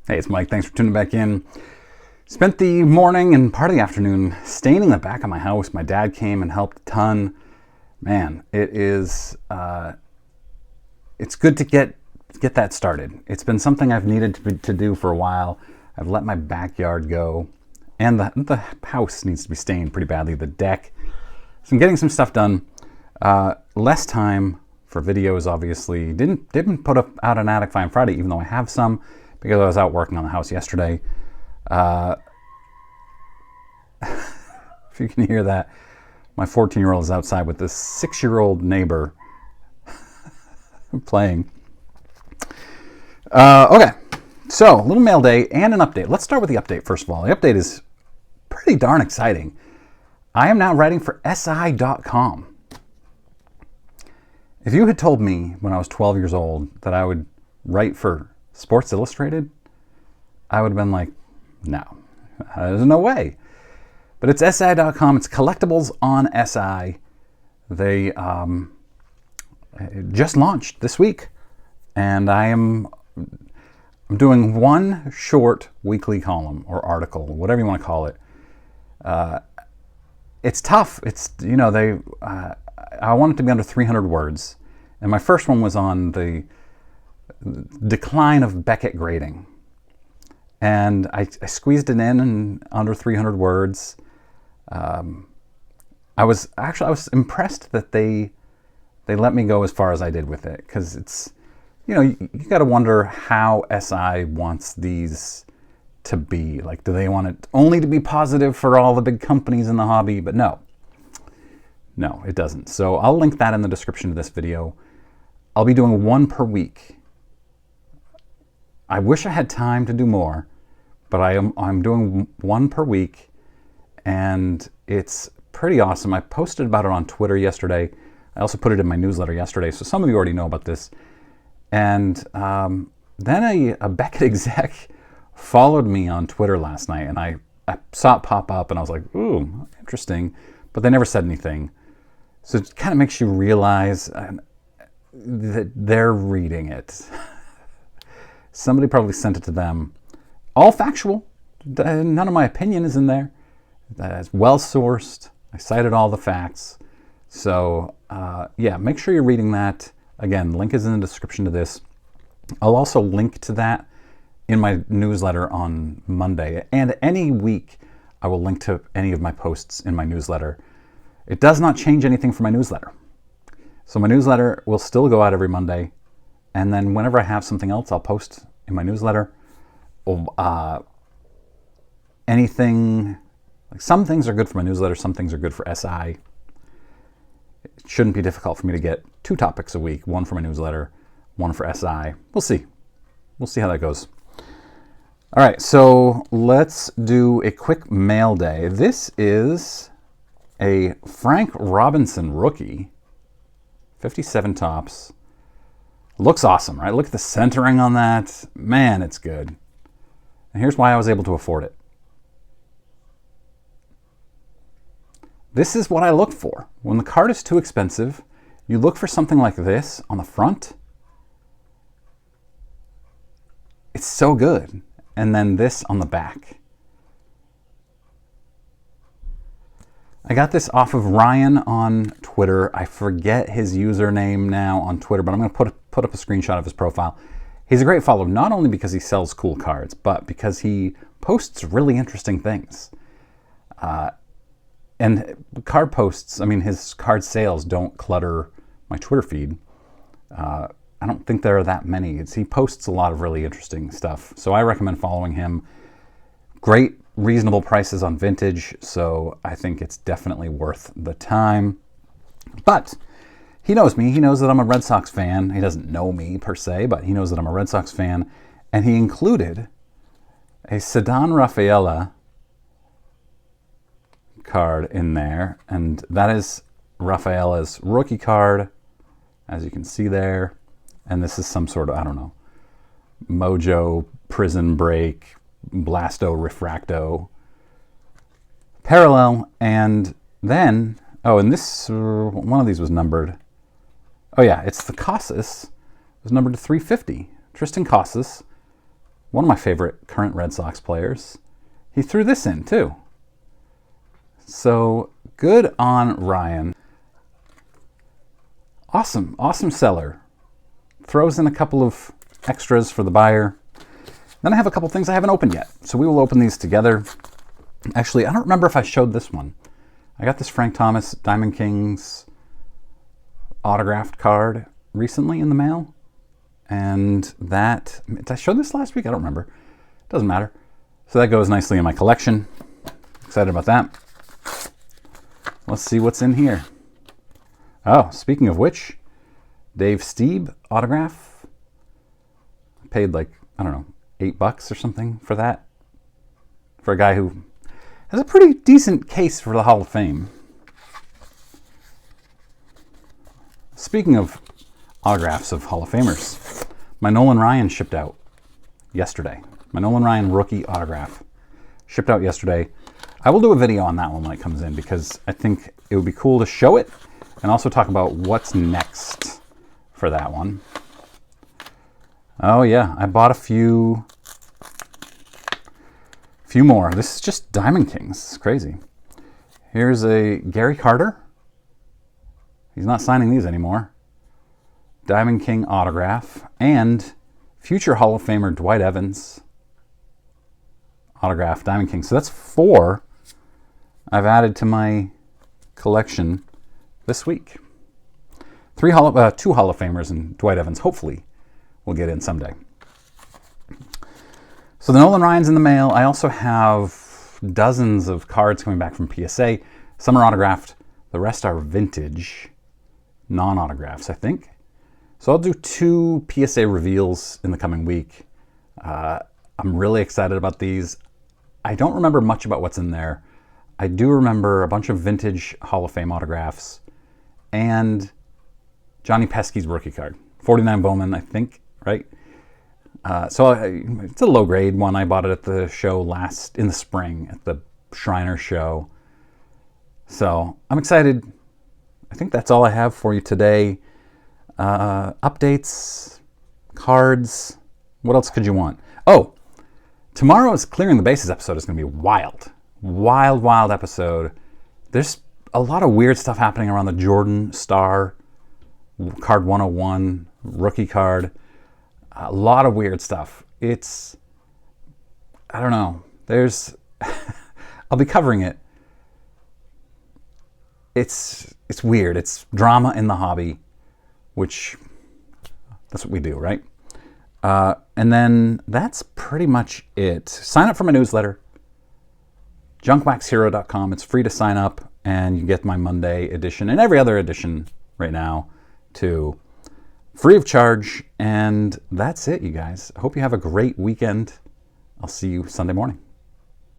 Hey, it's Mike. Thanks for tuning back in. Spent the morning and part of the afternoon staining the back of my house. My dad came and helped a ton. Man, it's good to get that started. It's been something I've needed to do for a while. I've let my backyard go, and the house needs to be stained pretty badly. The deck. So I'm getting some stuff done. Less time for videos, obviously. Didn't put out an Attic Find Friday, even though I have some, because I was out working on the house yesterday. If you can hear that, my 14-year-old is outside with this 6-year-old neighbor playing. Okay, so a little mail day and an update. Let's start with the update first of all. The update is pretty darn exciting. I am now writing for SI.com. If you had told me when I was 12 years old that I would write for Sports Illustrated, I would have been like, no, there's no way. But it's SI.com. It's collectibles on SI. They just launched this week, and I'm doing one short weekly column or article, whatever you want to call it. It's tough. I want it to be under 300 words, and my first one was on the decline of Beckett grading, and I squeezed it in under 300 words. I was impressed that they let me go as far as I did with it, because it's, you got to wonder how SI wants these to be. Like, do they want it only to be positive for all the big companies in the hobby? But no, it doesn't. So I'll link that in the description of this video. I'll be doing one per week. I wish I had time to do more, but I'm doing one per week, and it's pretty awesome. I posted about it on Twitter yesterday. I also put it in my newsletter yesterday, so some of you already know about this. And then a Beckett exec followed me on Twitter last night, and I saw it pop up, and I was like, ooh, interesting. But they never said anything. So it kind of makes you realize that they're reading it. Somebody probably sent it to them. All factual. None of my opinion is in there. It's well-sourced. I cited all the facts. So, yeah, make sure you're reading that. Again, link is in the description to this. I'll also link to that in my newsletter on Monday. And any week, I will link to any of my posts in my newsletter. It does not change anything for my newsletter. So my newsletter will still go out every Monday. And then whenever I have something else, I'll post in my newsletter. Anything, like some things are good for my newsletter, some things are good for SI. It shouldn't be difficult for me to get 2 topics a week, one for my newsletter, one for SI. We'll see. We'll see how that goes. All right, so let's do a quick mail day. This is a Frank Robinson rookie, 57 tops. Looks awesome, right? Look at the centering on that. Man, it's good. And here's why I was able to afford it. This is what I look for. When the card is too expensive, you look for something like this on the front. It's so good. And then this on the back. I got this off of Ryan on Twitter. I forget his username now on Twitter, but I'm going to put up a screenshot of his profile. He's a great follow, not only because he sells cool cards, but because he posts really interesting things. And card posts, I mean, his card sales don't clutter my Twitter feed. I don't think there are that many. He posts a lot of really interesting stuff. So I recommend following him. Great, reasonable prices on vintage, so I think it's definitely worth the time. But he knows me. He knows that I'm a Red Sox fan. He doesn't know me per se, but he knows that I'm a Red Sox fan. And he included a Ceddanne Rafaela card in there, and that is Rafaela's rookie card, as you can see there. And this is some sort of, I don't know, Mojo, Prison Break, Blasto, Refracto parallel. And then, and this, one of these was numbered. Oh yeah, it's the Casas. It was numbered to 350. Tristan Casas, one of my favorite current Red Sox players. He threw this in too. So good on Ryan. Awesome, awesome seller. Throws in a couple of extras for the buyer. Then I have a couple things I haven't opened yet. So we will open these together. Actually, I don't remember if I showed this one. I got this Frank Thomas Diamond Kings autographed card recently in the mail. And that, did I show this last week? I don't remember. Doesn't matter. So that goes nicely in my collection. Excited about that. Let's see what's in here. Oh, speaking of which, Dave Stieb autograph. I paid like, I don't know, $8 or something for that. For a guy who has a pretty decent case for the Hall of Fame. Speaking of autographs of Hall of Famers, my Nolan Ryan shipped out yesterday. My Nolan Ryan rookie autograph shipped out yesterday. I will do a video on that one when it comes in because I think it would be cool to show it and also talk about what's next for that one. Oh yeah, I bought a few more. This is just Diamond Kings. It's crazy. Here's a Gary Carter. He's not signing these anymore. Diamond King autograph. And future Hall of Famer Dwight Evans autograph Diamond King. So that's 4 I've added to my collection this week. 2 Hall of Famers and Dwight Evans hopefully will get in someday. So the Nolan Ryan's in the mail. I also have dozens of cards coming back from PSA. Some are autographed. The rest are vintage, non-autographs, I think. So I'll do 2 PSA reveals in the coming week. I'm really excited about these. I don't remember much about what's in there. I do remember a bunch of vintage Hall of Fame autographs and Johnny Pesky's rookie card. 49 Bowman, I think, right? It's a low grade one. I bought it at the show in the spring at the Shriner show. So I'm excited. I think that's all I have for you today. Updates, cards. What else could you want? Oh, tomorrow's Clearing the Bases episode is going to be wild. Wild episode. There's a lot of weird stuff happening around the Jordan Star card 101 rookie card. A lot of weird stuff. It's, I don't know. I'll be covering it. It's weird. It's drama in the hobby, which that's what we do, right? And then that's pretty much it. Sign up for my newsletter, junkwaxhero.com. It's free to sign up, and you get my Monday edition and every other edition right now too, free of charge. And that's it, you guys. I hope you have a great weekend. I'll see you Sunday morning.